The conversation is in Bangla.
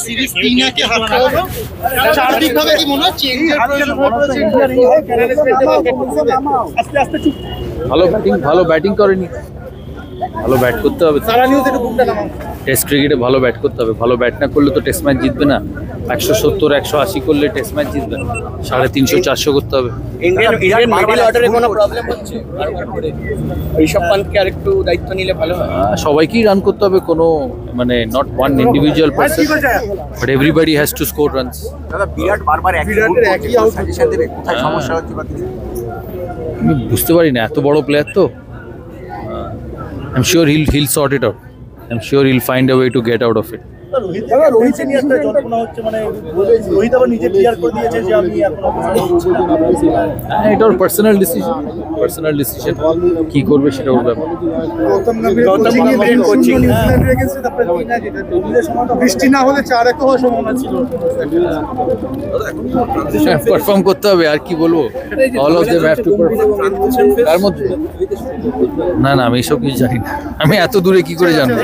সিরিজ 3 কে হারতে হবে সার্বিকভাবে কি মনে হচ্ছে ভালো ব্যাটিং করেনি, ভালো ব্যাট করতে হবে। টেস্ট ক্রিকেটে ভালো ব্যাট করতে হবে, ভালো ব্যাট না করলে তো টেস্ট ম্যাচ জিতবে না। 170 180 করলে টেস্ট ম্যাচ জিতবে না, 350 400 করতে হবে। ইন্ডিয়ান মিডল অর্ডারে কোনো প্রবলেম হচ্ছে এইসব পান্থকে আরেকটু দায়িত্ব নিলে ভালো হয়। সবাইকেই রান করতে হবে, কোনো মানে not one individual person, but everybody has to score runs. দাদা বিরাট বারবার একই আউট সাজেশন দেবে, কোথায় সমস্যা হচ্ছে বা কিছু আমি বুঝতে পারি না, এত বড় প্লেয়ার তো। I am sure he'll sort it out. I'm sure he'll find a way to get out of it. Rohit নিয়ে একটা জল্পনা হচ্ছে, মানে রোহিত আবার নিজে ক্লিয়ার করে দিয়েছে যে আমি এটা ওর পার্সোনাল ডিসিশন, কি করবে সেটা ওর ব্যাপার। বৃষ্টি না হলে 4-1 হওয়ার সম্ভাবনা ছিল। পারফর্ম করতে হবে, আর কি বলবো। All of them have to perform. তার মধ্যে না আমি এসব কিছু জানি না, আমি এত দূরে কি করে জানবো।